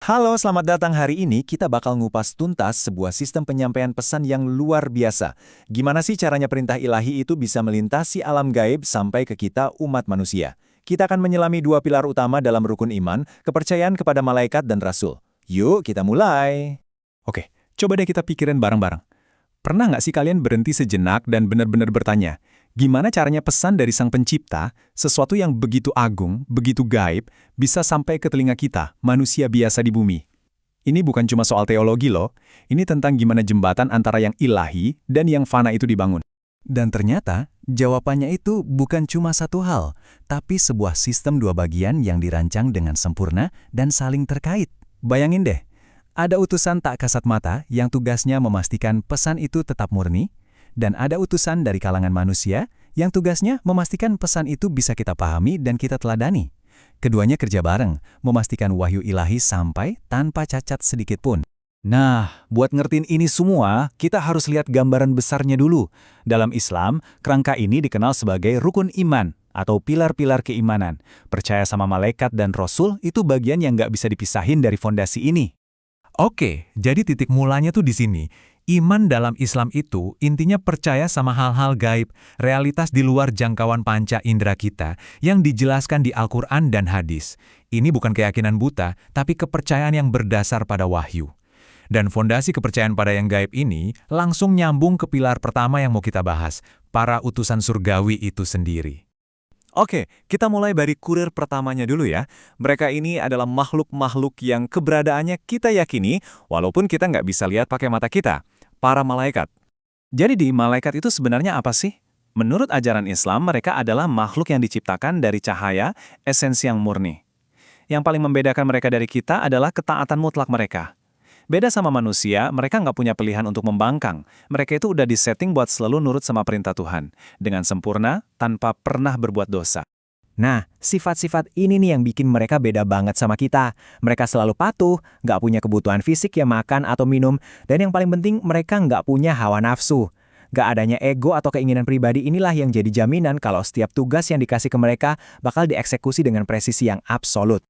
Halo, selamat datang. Hari ini kita bakal ngupas tuntas sebuah sistem penyampaian pesan yang luar biasa. Gimana sih caranya perintah ilahi itu bisa melintasi alam gaib sampai ke kita umat manusia? Kita akan menyelami dua pilar utama dalam rukun iman, kepercayaan kepada malaikat dan rasul. Yuk, kita mulai. Oke, coba deh kita pikirin bareng-bareng. Pernah nggak sih kalian berhenti sejenak dan benar-benar bertanya, gimana caranya pesan dari Sang Pencipta, sesuatu yang begitu agung, begitu gaib, bisa sampai ke telinga kita, manusia biasa di bumi? Ini bukan cuma soal teologi loh, ini tentang gimana jembatan antara yang ilahi dan yang fana itu dibangun. Dan ternyata, jawabannya itu bukan cuma satu hal, tapi sebuah sistem dua bagian yang dirancang dengan sempurna dan saling terkait. Bayangin deh, ada utusan tak kasat mata yang tugasnya memastikan pesan itu tetap murni, dan ada utusan dari kalangan manusia yang tugasnya memastikan pesan itu bisa kita pahami dan kita teladani. Keduanya kerja bareng, memastikan wahyu ilahi sampai tanpa cacat sedikit pun. Nah, buat ngertiin ini semua, kita harus lihat gambaran besarnya dulu. Dalam Islam, kerangka ini dikenal sebagai rukun iman atau pilar-pilar keimanan. Percaya sama malaikat dan rasul itu bagian yang nggak bisa dipisahin dari fondasi ini. Oke, jadi titik mulanya tuh di sini. Iman dalam Islam itu intinya percaya sama hal-hal gaib, realitas di luar jangkauan panca indera kita yang dijelaskan di Al-Quran dan hadis. Ini bukan keyakinan buta, tapi kepercayaan yang berdasar pada wahyu. Dan fondasi kepercayaan pada yang gaib ini langsung nyambung ke pilar pertama yang mau kita bahas, para utusan surgawi itu sendiri. Oke, kita mulai dari kurir pertamanya dulu ya. Mereka ini adalah makhluk-makhluk yang keberadaannya kita yakini, walaupun kita nggak bisa lihat pakai mata kita. Para malaikat. Jadi di malaikat itu sebenarnya apa sih? Menurut ajaran Islam, mereka adalah makhluk yang diciptakan dari cahaya, esensi yang murni. Yang paling membedakan mereka dari kita adalah ketaatan mutlak mereka. Beda sama manusia, mereka nggak punya pilihan untuk membangkang. Mereka itu udah disetting buat selalu nurut sama perintah Tuhan. Dengan sempurna, tanpa pernah berbuat dosa. Nah, sifat-sifat ini nih yang bikin mereka beda banget sama kita. Mereka selalu patuh, nggak punya kebutuhan fisik ya makan atau minum, dan yang paling penting mereka nggak punya hawa nafsu. Nggak adanya ego atau keinginan pribadi inilah yang jadi jaminan kalau setiap tugas yang dikasih ke mereka bakal dieksekusi dengan presisi yang absolut.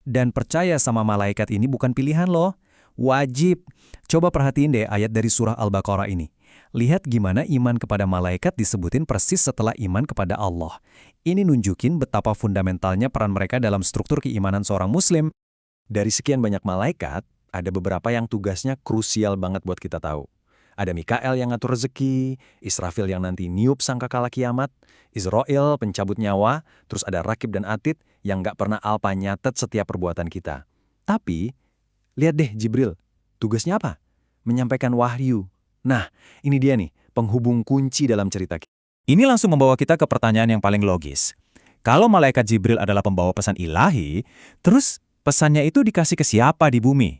Dan percaya sama malaikat ini bukan pilihan loh. Wajib. Coba perhatiin deh ayat dari surah Al-Baqarah ini. Lihat gimana iman kepada malaikat disebutin persis setelah iman kepada Allah. Ini nunjukin betapa fundamentalnya peran mereka dalam struktur keimanan seorang muslim. Dari sekian banyak malaikat, ada beberapa yang tugasnya krusial banget buat kita tahu. Ada Mikael yang ngatur rezeki, Israfil yang nanti niup sangkakala kiamat, Israel pencabut nyawa, terus ada Rakib dan Atid yang nggak pernah alpa nyatet setiap perbuatan kita. Tapi, lihat deh Jibril, tugasnya apa? Menyampaikan wahyu. Nah, ini dia nih, penghubung kunci dalam cerita kita. Ini langsung membawa kita ke pertanyaan yang paling logis. Kalau malaikat Jibril adalah pembawa pesan ilahi, terus pesannya itu dikasih ke siapa di bumi?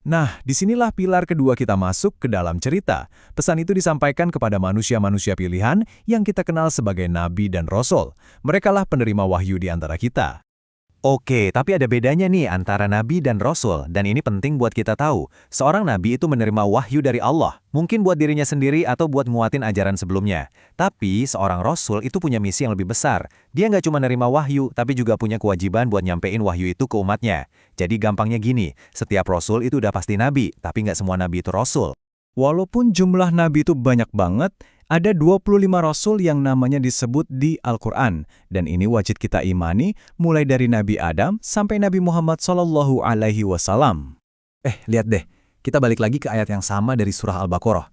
Nah, disinilah pilar kedua kita masuk ke dalam cerita. Pesan itu disampaikan kepada manusia-manusia pilihan yang kita kenal sebagai nabi dan rasul. Merekalah penerima wahyu di antara kita. Oke, tapi ada bedanya nih antara nabi dan rasul, dan ini penting buat kita tahu. Seorang nabi itu menerima wahyu dari Allah, mungkin buat dirinya sendiri atau buat nguatin ajaran sebelumnya. Tapi seorang rasul itu punya misi yang lebih besar. Dia nggak cuma nerima wahyu, tapi juga punya kewajiban buat nyampein wahyu itu ke umatnya. Jadi gampangnya gini, setiap rasul itu udah pasti nabi, tapi nggak semua nabi itu rasul. Walaupun jumlah nabi itu banyak banget, ada 25 rasul yang namanya disebut di Al-Quran, dan ini wajib kita imani mulai dari Nabi Adam sampai Nabi Muhammad SAW. Lihat deh, kita balik lagi ke ayat yang sama dari surah Al-Baqarah.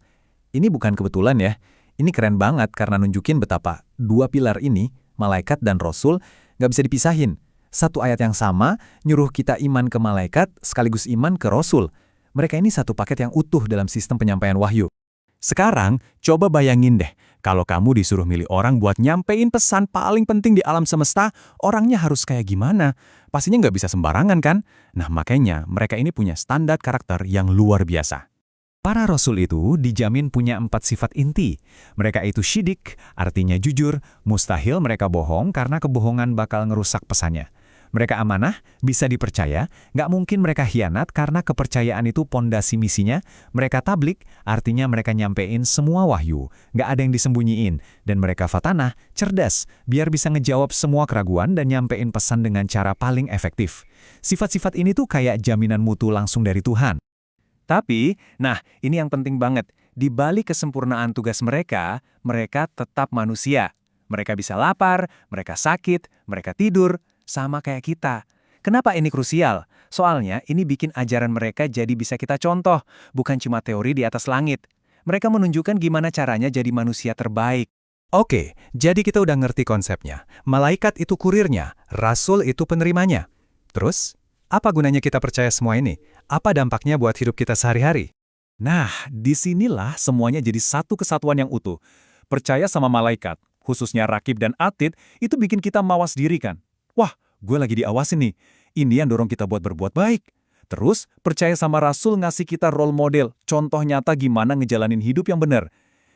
Ini bukan kebetulan ya, ini keren banget karena nunjukin betapa dua pilar ini, malaikat dan rasul, nggak bisa dipisahin. Satu ayat yang sama nyuruh kita iman ke malaikat sekaligus iman ke rasul. Mereka ini satu paket yang utuh dalam sistem penyampaian wahyu. Sekarang, coba bayangin deh, kalau kamu disuruh milih orang buat nyampein pesan paling penting di alam semesta, orangnya harus kayak gimana? Pastinya nggak bisa sembarangan kan? Nah makanya, mereka ini punya standar karakter yang luar biasa. Para rasul itu dijamin punya 4 sifat inti. Mereka itu syidik, artinya jujur, mustahil mereka bohong karena kebohongan bakal ngerusak pesannya. Mereka amanah, bisa dipercaya, nggak mungkin mereka khianat karena kepercayaan itu pondasi misinya. Mereka tablik, artinya mereka nyampein semua wahyu, nggak ada yang disembunyiin. Dan mereka fatanah, cerdas, biar bisa ngejawab semua keraguan dan nyampein pesan dengan cara paling efektif. Sifat-sifat ini tuh kayak jaminan mutu langsung dari Tuhan. Tapi, nah ini yang penting banget, di balik kesempurnaan tugas mereka, mereka tetap manusia. Mereka bisa lapar, mereka sakit, mereka tidur, sama kayak kita. Kenapa ini krusial? Soalnya ini bikin ajaran mereka jadi bisa kita contoh, bukan cuma teori di atas langit. Mereka menunjukkan gimana caranya jadi manusia terbaik. Oke, jadi kita udah ngerti konsepnya. Malaikat itu kurirnya, rasul itu penerimanya. Terus, apa gunanya kita percaya semua ini? Apa dampaknya buat hidup kita sehari-hari? Nah, disinilah semuanya jadi satu kesatuan yang utuh. Percaya sama malaikat, khususnya Rakib dan Atid, itu bikin kita mawas diri kan? Wah, gue lagi diawasin nih. Ini yang dorong kita buat berbuat baik. Terus, percaya sama Rasul ngasih kita role model, contoh nyata gimana ngejalanin hidup yang benar.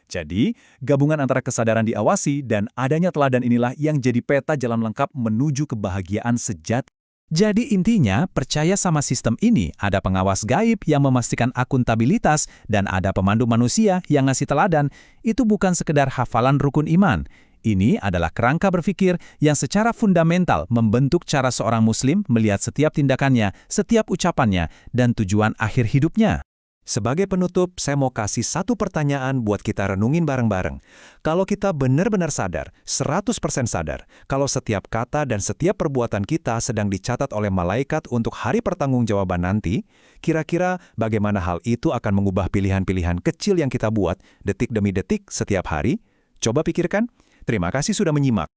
Jadi, gabungan antara kesadaran diawasi dan adanya teladan inilah yang jadi peta jalan lengkap menuju kebahagiaan sejati. Jadi intinya, percaya sama sistem ini, ada pengawas gaib yang memastikan akuntabilitas dan ada pemandu manusia yang ngasih teladan. Itu bukan sekedar hafalan rukun iman. Ini adalah kerangka berpikir yang secara fundamental membentuk cara seorang muslim melihat setiap tindakannya, setiap ucapannya, dan tujuan akhir hidupnya. Sebagai penutup, saya mau kasih satu pertanyaan buat kita renungin bareng-bareng. Kalau kita benar-benar sadar, 100% sadar, kalau setiap kata dan setiap perbuatan kita sedang dicatat oleh malaikat untuk hari pertanggungjawaban nanti, kira-kira bagaimana hal itu akan mengubah pilihan-pilihan kecil yang kita buat detik demi detik setiap hari? Coba pikirkan. Terima kasih sudah menyimak.